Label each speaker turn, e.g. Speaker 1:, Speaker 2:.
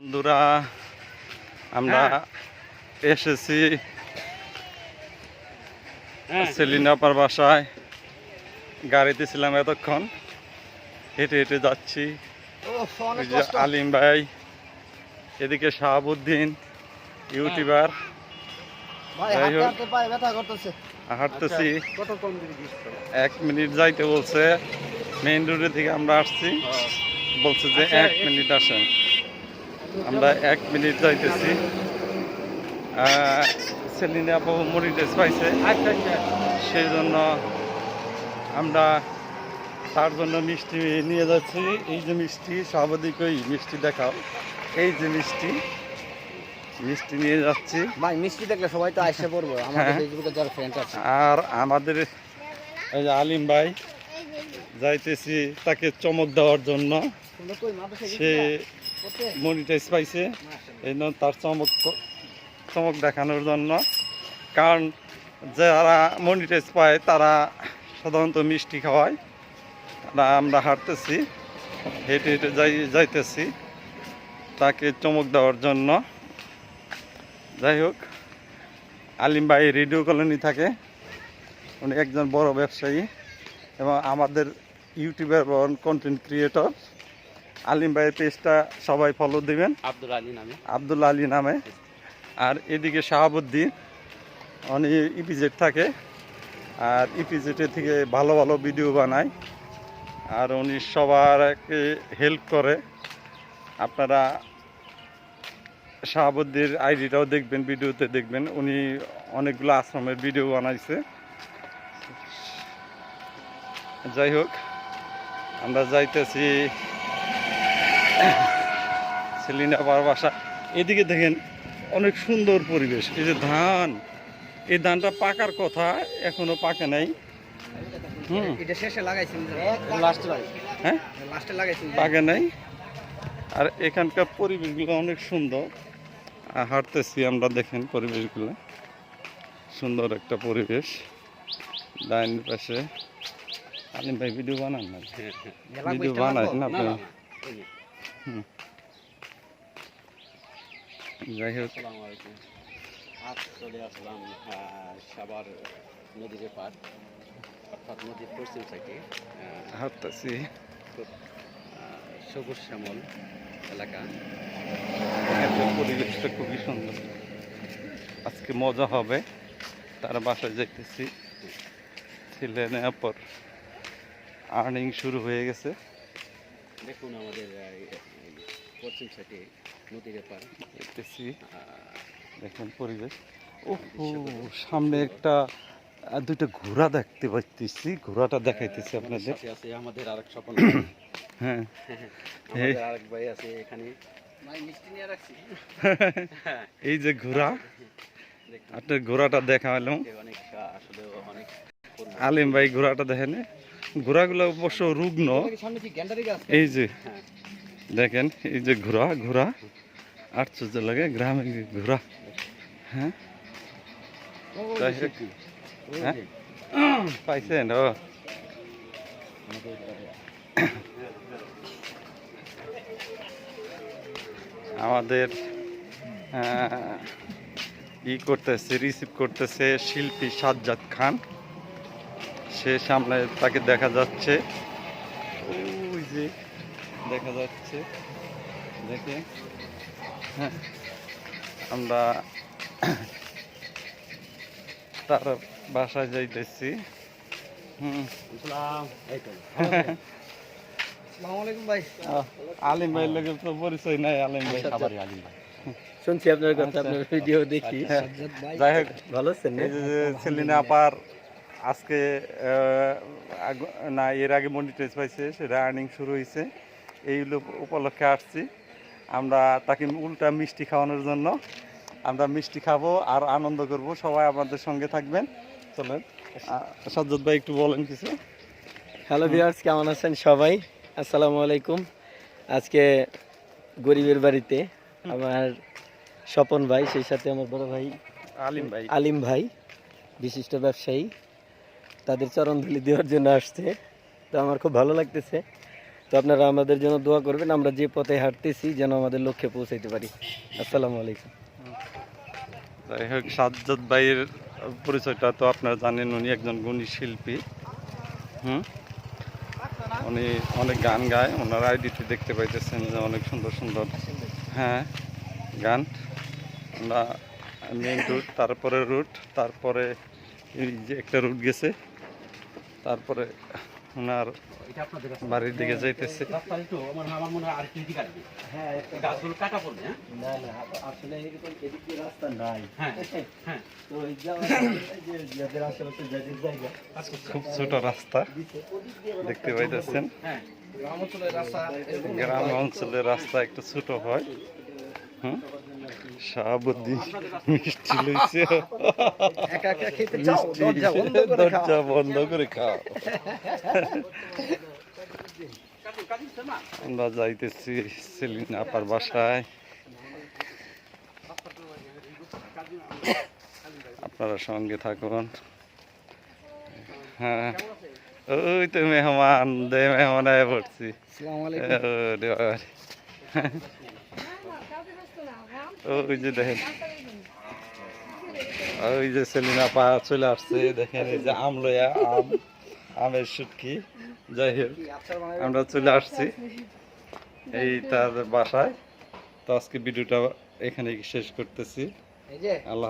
Speaker 1: বন্ধুরা, আমরা এসেছি সেলিনা আপার বাসায়। গাড়িতে ছিলাম এতক্ষণ, হেঁটে হেঁটে যাচ্ছি। আলিম ভাই, এদিকে শাহাবুদ্দিন ইউটিউবার। হাঁটতেছি, 1 মিনিট যাইতে বলছে। মেইন রোডে থেকে আমরা আসছি, বলছে যে 1 মিনিট আসেন। আমরা 1 মিনিট যাইতেছি। সেলিনা আপু মনিটাইজ পাইছে, সেই জন্য আমরা তার জন্য মিষ্টি নিয়ে যাচ্ছি। এই যে মিষ্টি, স্বাভাবিক ওই মিষ্টি দেখাও, এই যে মিষ্টি নিয়ে যাচ্ছি।
Speaker 2: ভাই মিষ্টি দেখলে সবাই তো আইসা পড়বো, আমাদের ফেসবুকে যারা ফ্রেন্ড আছে।
Speaker 1: আর আমাদের এই যে আলিম ভাই যাইতেছি তাকে চমক দেওয়ার জন্য। সে মনিটাইজ পাইছে, এই জন্য তার চমক দেখানোর জন্য। কারণ যারা মনিটাইজ পায় তারা সাধারণত মিষ্টি খাওয়ায়। আমরা হাঁটতেছি, হেঁটে হেঁটে যাইতেছি তাকে চমক দেওয়ার জন্য। যাই হোক, আলিম ভাই রেডিও কলোনি থাকে, উনি একজন বড় ব্যবসায়ী এবং আমাদের ইউটিউবের কন্টেন্ট ক্রিয়েটর। আলিম ভাইয়ের পেজটা সবাই ফলো দিবেন, আব্দুল আলী নামে। আর এদিকে শাহাবুদ্দিন, উনি ইপিজেড থাকে, আর ইপিজেডের থেকে ভালো ভালো ভিডিও বানায়, আর উনি সবারকে হেল্প করে। আপনারা শাহাবুদ্দির আইডিটাও দেখবেন, ভিডিওতে দেখবেন, উনি অনেকগুলো আশ্রমের ভিডিও বানাইছে। যাই হোক, আমরা যাইতেছি সেলিনা আপার বাসা। এদিকে দেখেন অনেক সুন্দর পরিবেশ। এই যে ধান, এই ধানটা পাকার কথা, এখনো পাকে নাই। হ্যাঁ, পাকে নাই। আর এখানকার পরিবেশগুলো অনেক সুন্দর। হাঁটতেছি আমরা, দেখেন পরিবেশগুলো সুন্দর একটা পরিবেশ। ডাইন পাশে আলিম ভাই ভিডিও বানান না, ভিডিও বানায় না আপনি? যাই হোক,
Speaker 2: চলে আসলাম সাভার নদীর পার, অর্থাৎ নদীর পশ্চিম সাইডে
Speaker 1: হাঁটতেছি।
Speaker 2: খুব সবুজ শ্যামল এলাকা।
Speaker 1: পরিবেশটা খুবই সুন্দর, আজকে মজা হবে। তার বাসায় যাইতেছি। ছেলে পর আর্নিং শুরু হয়ে গেছে।
Speaker 2: দেখুন আমাদের পশ্চিম সাইডে নদীর পার
Speaker 1: দেখতেছি, দেখেন পরিবেশ। ও সামনে একটা দুইটা ঘোড়া দেখতে পাইতেছি, ঘোড়াটা দেখাইতেছি আপনাদের।
Speaker 2: আমাদের আরেক স্বপন,
Speaker 1: হ্যাঁ,
Speaker 2: আরেক ভাই আছে এখানে।
Speaker 1: এই যে ঘোড়া, আপনার ঘোড়াটা দেখা হলো। আলিম ভাই ঘোড়াটা দেখেন, ঘোড়াগুলো অবশ্য রুগ্ন। এই যে দেখেন, এই যে ঘোড়া আশ্চর্য লাগে, গ্রামে ঘোড়া। হ্যাঁ, পাইছেন? ও আমাদের করতেছে, রিসিভ করতেছে শিল্পী সাজ্জাদ খান। সে সামনে, তাকে দেখা যাচ্ছে, ওই যে দেখা যাচ্ছে, দেখে। হ্যাঁ, আমরা তার বাসায় যাইতেছি। আলিম ভাইয়ের লোকের তো পরিচয় নাই। আলিম ভাই
Speaker 2: শুনছি আপনার কথা, আপনার ভিডিও দেখি।
Speaker 1: যাই হোক,
Speaker 2: ভালো আছেন?
Speaker 1: এই যে সেলিনা আপার আজকে না, এর আগে মনিটাইজ পাইছে, সেটা আর্নিং শুরু হয়েছে। এই উপলক্ষে আসছি আমরা তাকে উল্টা মিষ্টি খাওয়ানোর জন্য। আমরা মিষ্টি খাবো আর আনন্দ করব, সবাই আমাদের সঙ্গে থাকবেন। চলেন, সাজ্জাদ ভাই একটু বলেন কিছু।
Speaker 2: হ্যালো ভিউয়ার্স, কেমন আছেন সবাই? আসসালামু আলাইকুম। আজকে গরিবের বাড়িতে আমার স্বপন ভাই, সেই সাথে আমার বড় ভাই আলিম ভাই, বিশিষ্ট ব্যবসায়ী, তাদের চরণধুলি দেওয়ার জন্য আসছে। তো আমার খুব ভালো লাগতেছে। তো আপনারা আমাদের জন্য দোয়া করবেন, আমরা যে পথে হাঁটতেছি যেন আমাদের লক্ষ্যে পৌঁছাইতে পারি। আসসালামু আলাইকুম।
Speaker 1: যাই হোক, সাজ্জাদ ভাইয়ের পরিচয়টা তো আপনারা জানেন, উনি একজন গুণী শিল্পী। উনি অনেক গান গায়, ওনার আইডিটি দেখতে পাইতেছেন যে অনেক সুন্দর সুন্দর হ্যাঁ গান। আমরা মেইন রুট, তারপরে তারপরে এই যে একটা রুট গেছে, তারপরে ওনার বাড়ির দিকে যাইতেছে। খুব ছোট রাস্তা দেখতে পাইতেছেন, গ্রাম অঞ্চলের রাস্তা একটু ছোট হয়। শাহাবুদ্দিন মিষ্টি লইছে, দরজা বন্ধ করে খাও। আমরা যাইতেছি সেলিনা আপার বাসায়, আপনারা সঙ্গে থাকুন। হ্যাঁ, ওই তো মেহমান, মেহমান আয় পড়ছি। ওই যে দেখেন, ওই যে সেলিনা পা চলে আসছে, দেখেন এই যে আম লইয়া, আমের শুটকি। যাই হোক, আমরা চলে আসছি এই তার বাসায়। তো আজকে ভিডিওটা এখানে শেষ করতেছি। আল্লাহ হাফেজ।